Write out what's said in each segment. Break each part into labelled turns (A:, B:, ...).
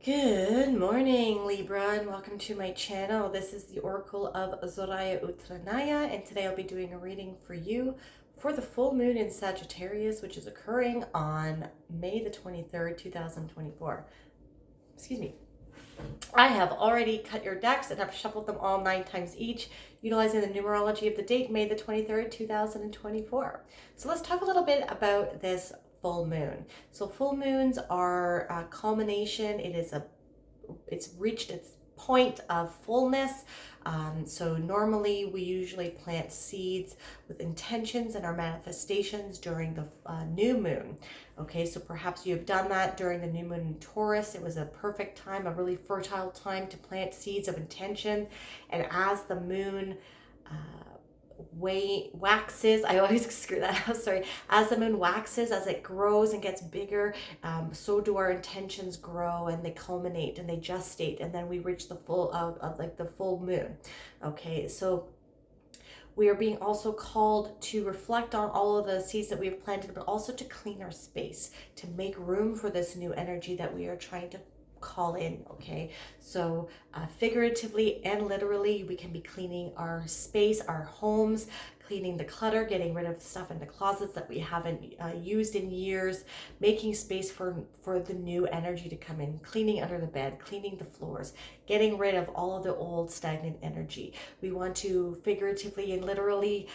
A: Good morning, Libra, and welcome to my channel. This is the Oracle of Zoraya Utranaya, and today I'll be doing a reading for you for the full moon in Sagittarius, which is occurring on May the 23rd, 2024. Excuse me. I have already cut your decks and have shuffled them all 9 times each, utilizing the numerology of the date, May the 23rd, 2024. So let's talk a little bit about this full moon. So full moons are a culmination. It's reached its point of fullness. So normally we usually plant seeds with intentions and our manifestations during the new moon. Okay, so perhaps you have done that during the new moon in Taurus. It was a perfect time, a really fertile time to plant seeds of intention. And as the moon waxes, I always screw that up, sorry, as the moon waxes, as it grows and gets bigger, so do our intentions grow, and they culminate and they gestate, and then we reach the full of like the full moon. Okay, so we are being also called to reflect on all of the seeds that we have planted, but also to clean our space, to make room for this new energy that we are trying to call in. Okay, so figuratively and literally, we can be cleaning our space, our homes, cleaning the clutter, getting rid of stuff in the closets that we haven't used in years, making space for the new energy to come in, cleaning under the bed, cleaning the floors, getting rid of all of the old stagnant energy. We want to figuratively and literally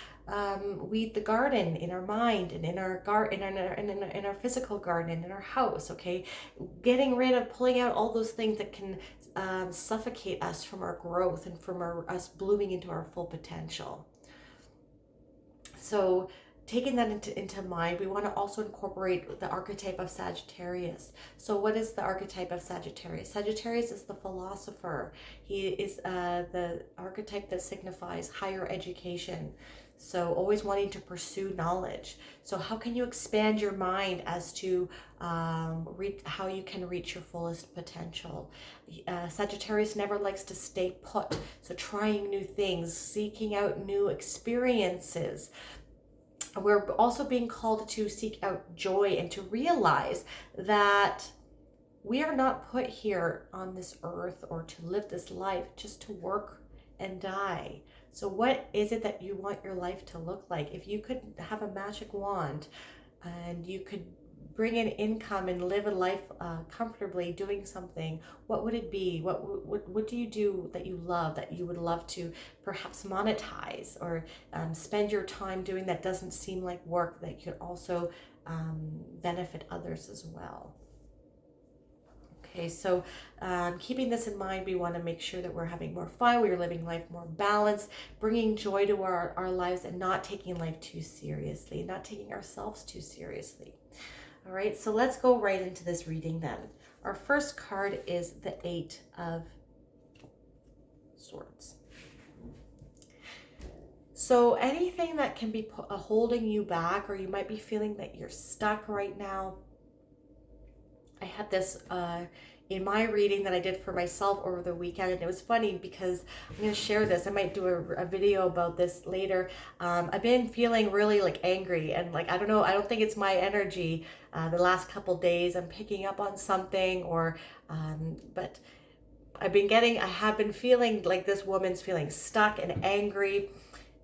A: weed the garden in our mind and in our in our physical garden, in our house. Okay, getting rid of, pulling out all those things that can suffocate us from our growth and from us blooming into our full potential. So taking that into mind, we want to also incorporate the archetype of Sagittarius. So what is the archetype of Sagittarius? Sagittarius is the philosopher. He is the archetype that signifies higher education. So always wanting to pursue knowledge. So how can you expand your mind as to how you can reach your fullest potential? Sagittarius never likes to stay put. So trying new things, seeking out new experiences. We're also being called to seek out joy and to realize that we are not put here on this earth or to live this life just to work and die. So what is it that you want your life to look like? If you could have a magic wand and you could bring in income and live a life comfortably doing something, what would it be? What do you do that you love, that you would love to perhaps monetize, or spend your time doing that doesn't seem like work, that could also benefit others as well? Okay, so keeping this in mind, we want to make sure that we're having more fun, we're living life more balanced, bringing joy to our lives, and not taking life too seriously, not taking ourselves too seriously. All right, so let's go right into this reading then. Our first card is the Eight of Swords. So anything that can be holding you back, or you might be feeling that you're stuck right now. I had this in my reading that I did for myself over the weekend, and it was funny because I'm going to share this. I might do a video about this later. I've been feeling really like angry, and like, I don't know, I don't think it's my energy. The last couple days I'm picking up on something, or but I have been feeling like this woman's feeling stuck and angry.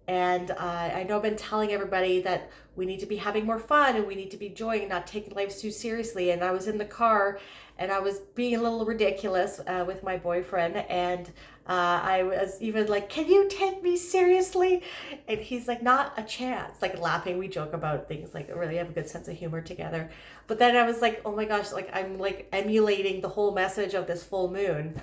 A: And I know I've been telling everybody that we need to be having more fun and we need to be enjoying and not taking life too seriously. And I was in the car and I was being a little ridiculous with my boyfriend. And I was even like, "Can you take me seriously?" And he's like, "Not a chance." Like laughing. We joke about things, like really have a good sense of humor together. But then I was like, oh my gosh, like I'm like emulating the whole message of this full moon.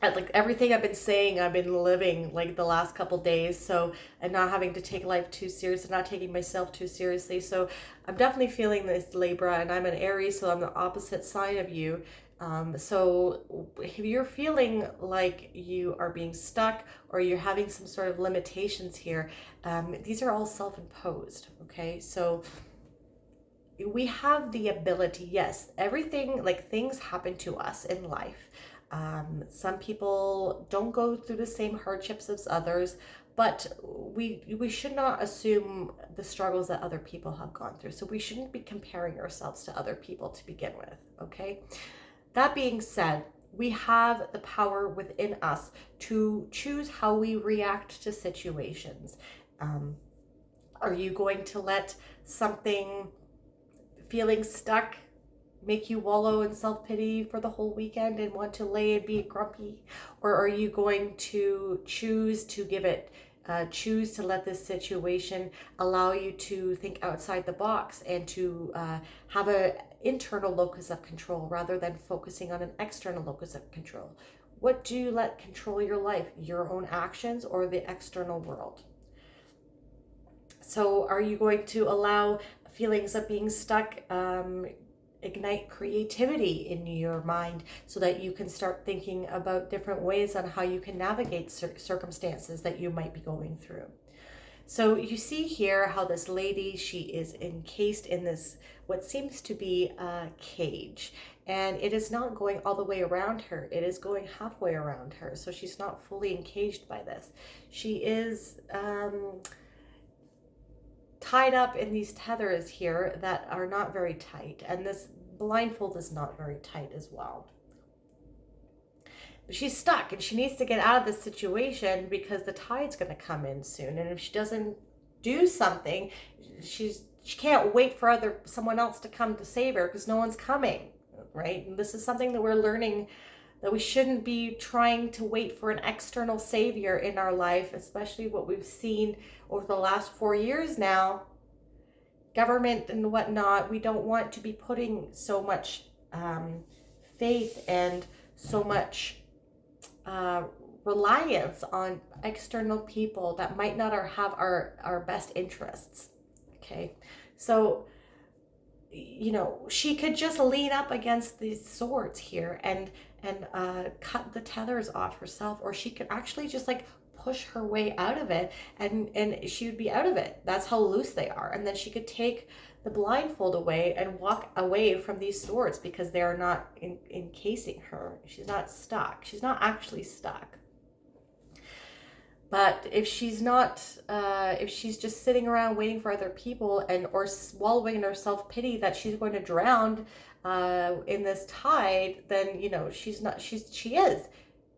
A: Like everything I've been saying, I've been living like the last couple days. So, and not having to take life too serious and not taking myself too seriously. So I'm definitely feeling this, Libra, and I'm an Aries, so I'm the opposite side of you. So if you're feeling like you are being stuck or you're having some sort of limitations here, these are all self-imposed. Okay, so we have the ability, yes, everything, like things happen to us in life. Some people don't go through the same hardships as others, but we should not assume the struggles that other people have gone through. So we shouldn't be comparing ourselves to other people to begin with, okay? That being said, we have the power within us to choose how we react to situations. Um, are you going to let something, feeling stuck, make you wallow in self-pity for the whole weekend and want to lay and be grumpy? Or are you going to choose to give it, choose to let this situation allow you to think outside the box and to have an internal locus of control rather than focusing on an external locus of control? What do you let control your life? Your own actions or the external world? So are you going to allow feelings of being stuck ignite creativity in your mind so that you can start thinking about different ways on how you can navigate circumstances that you might be going through? So you see here how this lady, she is encased in this, what seems to be a cage, and it is not going all the way around her. It is going halfway around her. So she's not fully encaged by this. She is tied up in these tethers here that are not very tight, and this blindfold is not very tight as well. But she's stuck and she needs to get out of this situation because the tide's going to come in soon, and if she doesn't do something, she can't wait for someone else to come to save her because no one's coming, right? And this is something that we're learning, that we shouldn't be trying to wait for an external savior in our life, especially what we've seen over the last 4 years now, government and whatnot. We don't want to be putting so much faith and so much reliance on external people that might not have our best interests. Okay, so she could just lean up against these swords here and cut the tethers off herself, or she could actually just like push her way out of it, and she would be out of it. That's how loose they are. And then she could take the blindfold away and walk away from these swords because they are not encasing her. She's not stuck. She's not actually stuck. But if she's not, if she's just sitting around waiting for other people or swallowing in her self-pity that she's going to drown in this tide, then,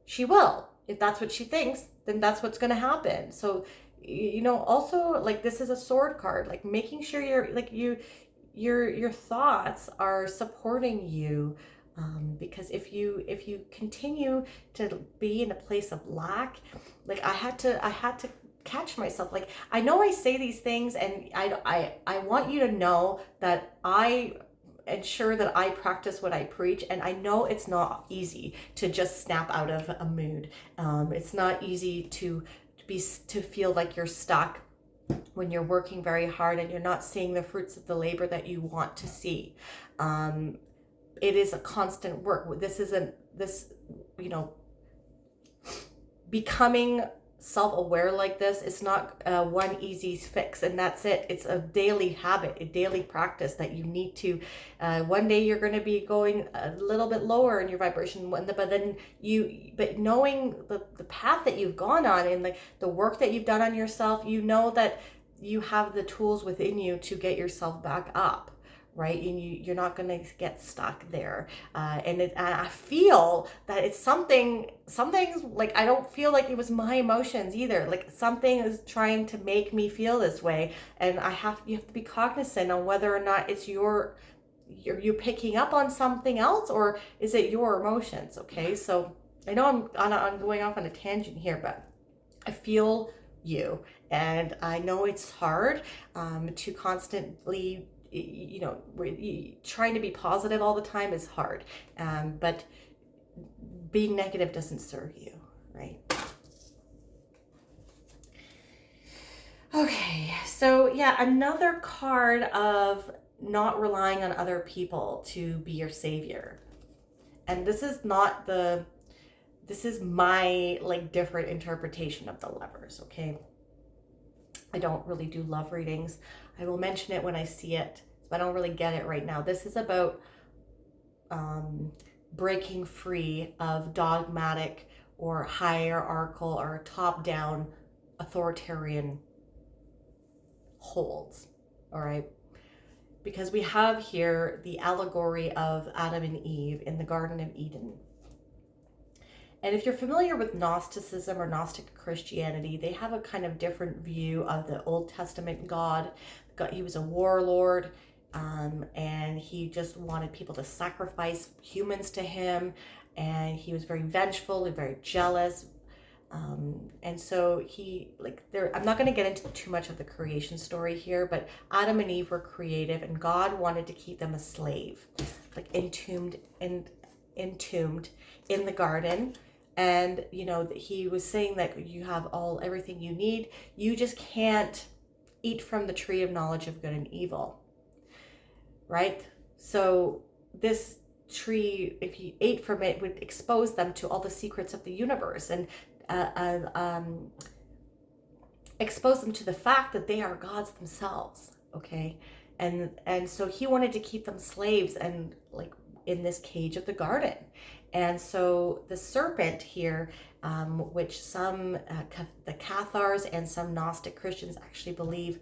A: she will. If that's what she thinks, then that's what's going to happen. So, also, like, this is a sword card, like making sure your thoughts are supporting you. Because if you continue to be in a place of lack, like I had to catch myself. Like, I know I say these things, and I want you to know that I ensure that I practice what I preach, and I know it's not easy to just snap out of a mood. It's not easy to feel like you're stuck when you're working very hard and you're not seeing the fruits of the labor that you want to see. It is a constant work. This isn't becoming self-aware like this. It's not one easy fix and that's it. It's a daily habit, a daily practice that you need to. One day you're going to be going a little bit lower in your vibration, but knowing the path that you've gone on and the work that you've done on yourself, you know that you have the tools within you to get yourself back up. Right? And you're not going to get stuck there. And I feel that it's something's like, I don't feel like it was my emotions either. Like, something is trying to make me feel this way. And you have to be cognizant on whether or not it's you picking up on something else, or is it your emotions? Okay. So I know I'm going off on a tangent here, but I feel you, and I know it's hard to constantly, trying to be positive all the time is hard, but being negative doesn't serve you, right? Okay, so yeah, another card of not relying on other people to be your savior. And this is my different interpretation of the lovers, okay? I don't really do love readings. I will mention it when I see it, but I don't really get it right now. This is about breaking free of dogmatic or hierarchical or top-down authoritarian holds, all right? because we have here the allegory of Adam and Eve in the Garden of Eden. And if you're familiar with Gnosticism or Gnostic Christianity, they have a kind of different view of the Old Testament God. He was a warlord, and he just wanted people to sacrifice humans to him. And he was very vengeful and very jealous. And so I'm not going to get into too much of the creation story here, but Adam and Eve were creative, and God wanted to keep them a slave, like entombed in the garden. And, you know, he was saying that you have everything you need. You just can't eat from the tree of knowledge of good and evil, right? So this tree, if you ate from it, would expose them to all the secrets of the universe and expose them to the fact that they are gods themselves, okay? And so he wanted to keep them slaves and like in this cage of the garden. And so the serpent here, which some, the Cathars and some Gnostic Christians actually believe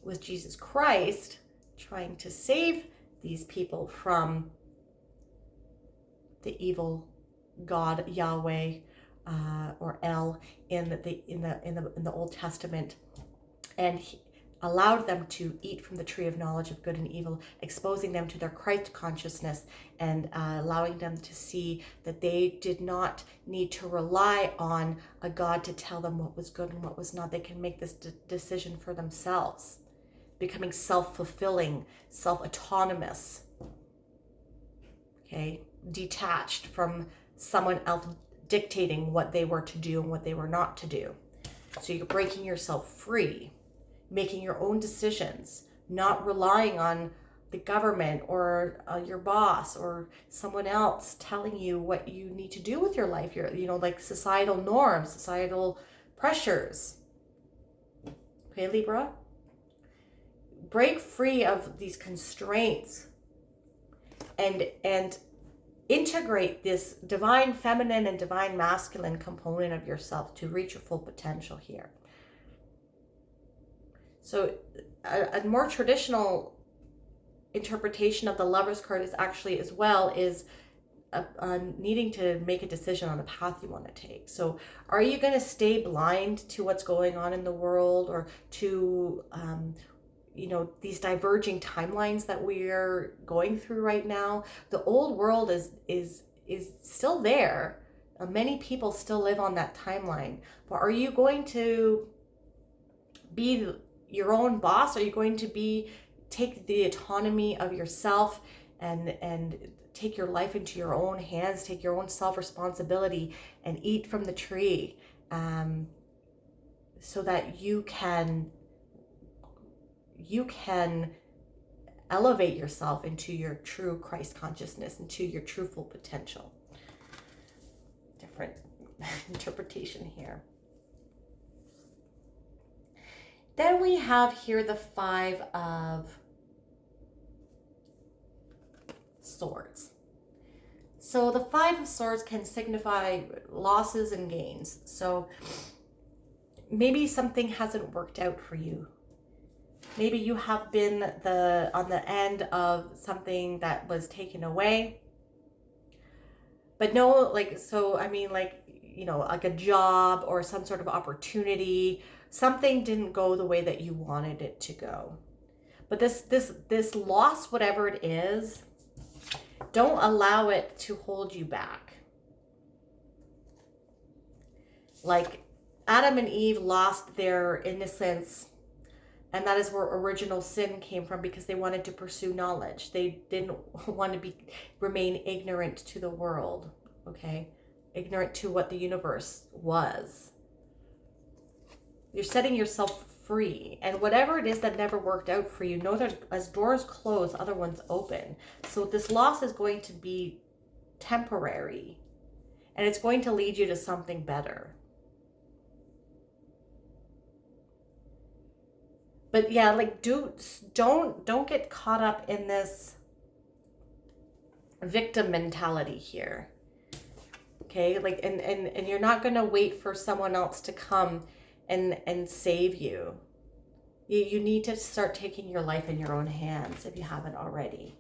A: was Jesus Christ trying to save these people from the evil God Yahweh, or El in the Old Testament, and he allowed them to eat from the tree of knowledge of good and evil, exposing them to their Christ consciousness and allowing them to see that they did not need to rely on a God to tell them what was good and what was not. They can make this decision for themselves, becoming self-fulfilling, self-autonomous, okay, detached from someone else dictating what they were to do and what they were not to do. So you're breaking yourself free, making your own decisions, not relying on the government or your boss or someone else telling you what you need to do with your life. Like societal norms, societal pressures. Okay, Libra? Break free of these constraints and integrate this divine feminine and divine masculine component of yourself to reach your full potential here. So a more traditional interpretation of the Lover's card is actually as well is needing to make a decision on the path you want to take. So are you going to stay blind to what's going on in the world, or to these diverging timelines that we're going through right now? The old world is still there. Many people still live on that timeline. But are you going to be your own boss? Are you going to take the autonomy of yourself and take your life into your own hands, take your own self-responsibility and eat from the tree, so that you can elevate yourself into your true Christ consciousness, into your true full potential? Different interpretation here. Then we have here the Five of Swords. So the Five of Swords can signify losses and gains. So maybe something hasn't worked out for you. Maybe you have been on the end of something that was taken away. But like a job or some sort of opportunity, something didn't go the way that you wanted it to go. But this loss, whatever it is, don't allow it to hold you back. Like Adam and Eve lost their innocence, and that is where original sin came from, because they wanted to pursue knowledge. They didn't want to remain ignorant to the world, okay? Ignorant to what the universe was. You're setting yourself free. And whatever it is that never worked out for you, know that as doors close, other ones open. So this loss is going to be temporary, and it's going to lead you to something better. But yeah, like don't get caught up in this victim mentality here. Okay, like and you're not gonna wait for someone else to come and save you. You need to start taking your life in your own hands if you haven't already.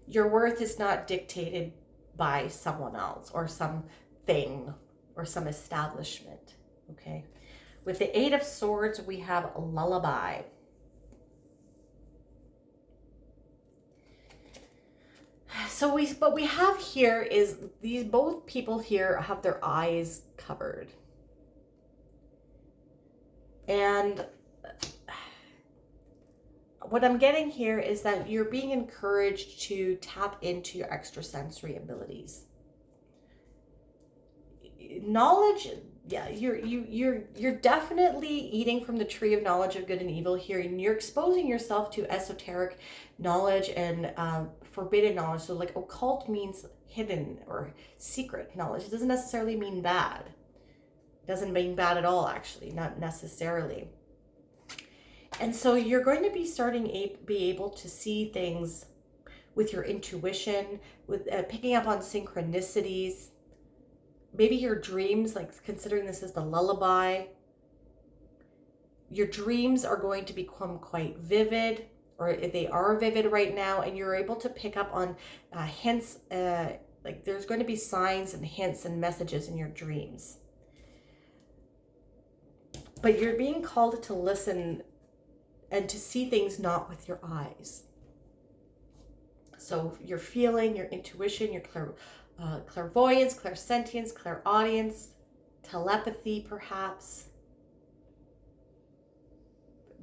A: Your worth is not dictated by someone else or something or some establishment, okay? With the Eight of Swords, we have a lullaby. So what we have here is both people here have their eyes covered. And what I'm getting here is that you're being encouraged to tap into your extrasensory abilities. Knowledge, yeah, you're definitely eating from the tree of knowledge of good and evil here, and you're exposing yourself to esoteric knowledge and forbidden knowledge. So like occult means hidden or secret knowledge. It doesn't necessarily mean bad. It doesn't mean bad at all, actually, not necessarily. And so you're going to be starting to be able to see things with your intuition, with picking up on synchronicities. Maybe your dreams, like considering this as the lullaby, your dreams are going to become quite vivid, or they are vivid right now, and you're able to pick up on hints, like there's going to be signs and hints and messages in your dreams. But you're being called to listen and to see things not with your eyes. So your feeling, your intuition, your clairvoyance, clairsentience, clairaudience, telepathy perhaps.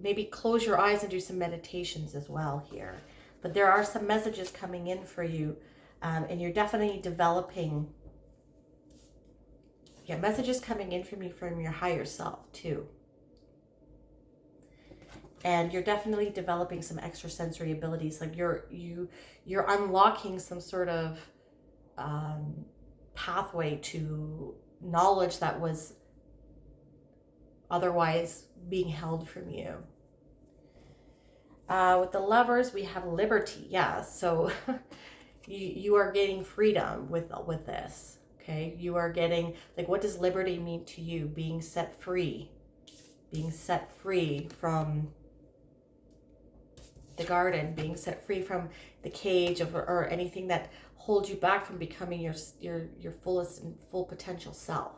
A: Maybe close your eyes and do some meditations as well here. But there are some messages coming in for you, and you're definitely developing, messages coming in from you from your higher self too. And you're definitely developing some extrasensory abilities. Like you're unlocking some sort of pathway to knowledge that was otherwise being held from you. With the Lovers, we have liberty. Yeah, so you are getting freedom with this. Okay, you are getting, like, what does liberty mean to you? Being set free from the garden, being set free from the cage or anything that holds you back from becoming your fullest and full potential self.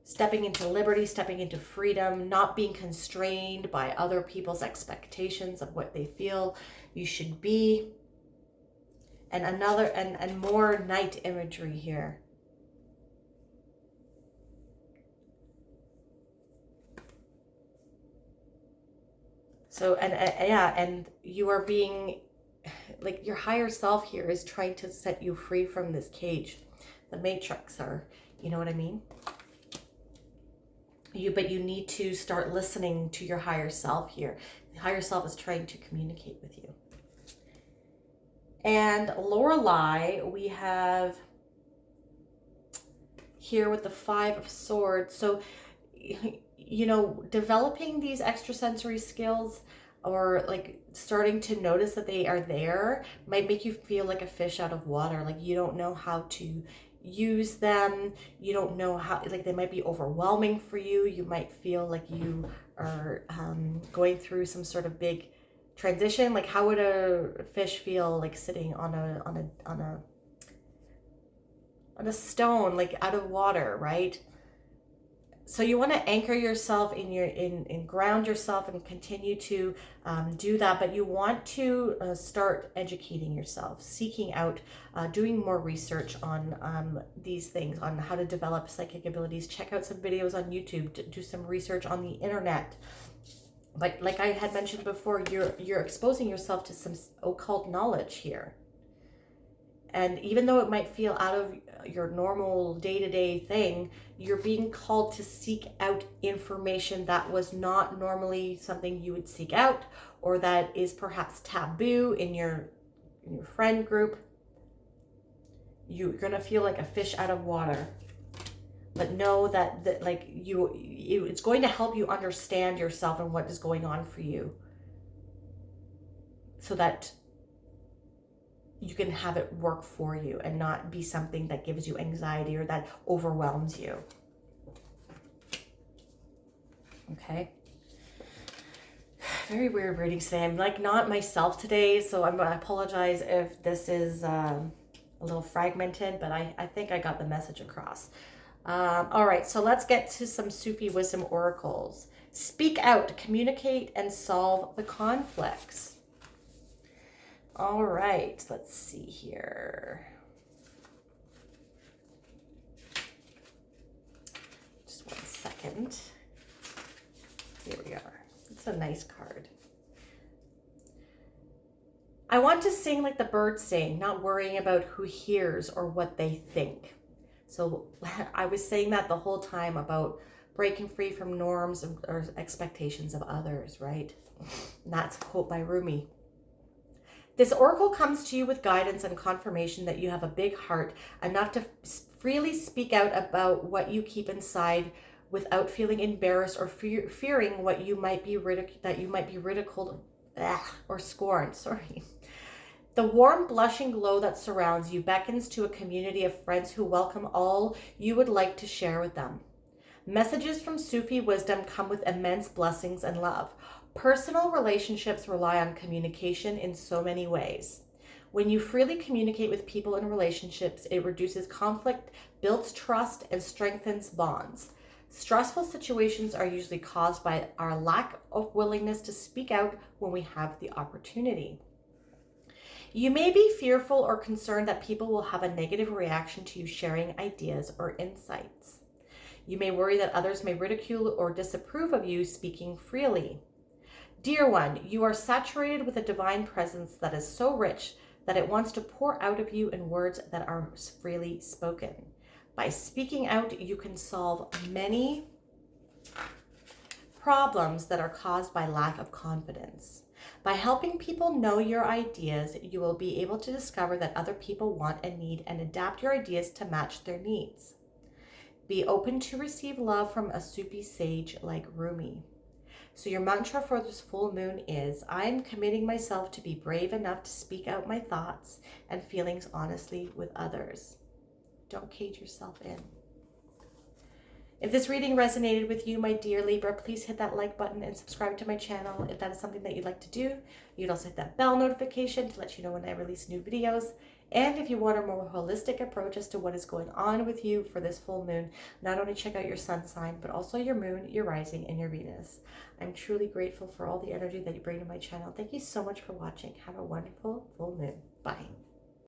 A: Stepping into liberty, stepping into freedom, not being constrained by other people's expectations of what they feel you should be. And another and more night imagery here. So, and you are being, like, your higher self here is trying to set you free from this cage, the matrix, or, you know what I mean? But you need to start listening to your higher self here. The higher self is trying to communicate with you. And Lorelei, we have here with the Five of Swords. So, you know, developing these extrasensory skills, or like starting to notice that they are there, might make you feel like a fish out of water. Like you don't know how to use them. You don't know how, like, they might be overwhelming for you. You might feel like you are going through some sort of big transition. Like, how would a fish feel like sitting on a stone, like out of water, right? So you want to anchor yourself in ground yourself and continue to do that, but you want to start educating yourself, seeking out, doing more research on these things, on how to develop psychic abilities. Check out some videos on YouTube, do some research on the internet. But like I had mentioned before, you're exposing yourself to some occult knowledge here. And even though it might feel out of your normal day-to-day thing, you're being called to seek out information that was not normally something you would seek out, or that is perhaps taboo in your friend group. You're gonna feel like a fish out of water, but know that like it's going to help you understand yourself and what is going on for you, so that you can have it work for you and not be something that gives you anxiety or that overwhelms you. Okay. Very weird reading today. I'm like not myself today, so I apologize if this is a little fragmented, but I think I got the message across. All right, so let's get to some Sufi wisdom oracles. Speak out, communicate, and solve the conflicts. All right, let's see here. Just 1 second. Here we are. It's a nice card. I want to sing like the birds sing, not worrying about who hears or what they think. So I was saying that the whole time about breaking free from norms or expectations of others, right? And that's a quote by Rumi. This oracle comes to you with guidance and confirmation that you have a big heart, enough to freely speak out about what you keep inside without feeling embarrassed or fearing what you might be ridiculed or scorned. Sorry. The warm, blushing glow that surrounds you beckons to a community of friends who welcome all you would like to share with them. Messages from Sufi wisdom come with immense blessings and love. Personal relationships rely on communication in so many ways. When you freely communicate with people in relationships, it reduces conflict, builds trust, and strengthens bonds. Stressful situations are usually caused by our lack of willingness to speak out when we have the opportunity. You may be fearful or concerned that people will have a negative reaction to you sharing ideas or insights. You may worry that others may ridicule or disapprove of you speaking freely. Dear one, you are saturated with a divine presence that is so rich that it wants to pour out of you in words that are freely spoken. By speaking out, you can solve many problems that are caused by lack of confidence. By helping people know your ideas, you will be able to discover that other people want and need and adapt your ideas to match their needs. Be open to receive love from a Sufi sage like Rumi. So your mantra for this full moon is, I am committing myself to be brave enough to speak out my thoughts and feelings honestly with others. Don't cage yourself in. If this reading resonated with you, my dear Libra, please hit that like button and subscribe to my channel if that is something that you'd like to do. You'd also hit that bell notification to let you know when I release new videos. And if you want a more holistic approach as to what is going on with you for this full moon, not only check out your sun sign, but also your moon, your rising, and your Venus. I'm truly grateful for all the energy that you bring to my channel. Thank you so much for watching. Have a wonderful full moon. Bye.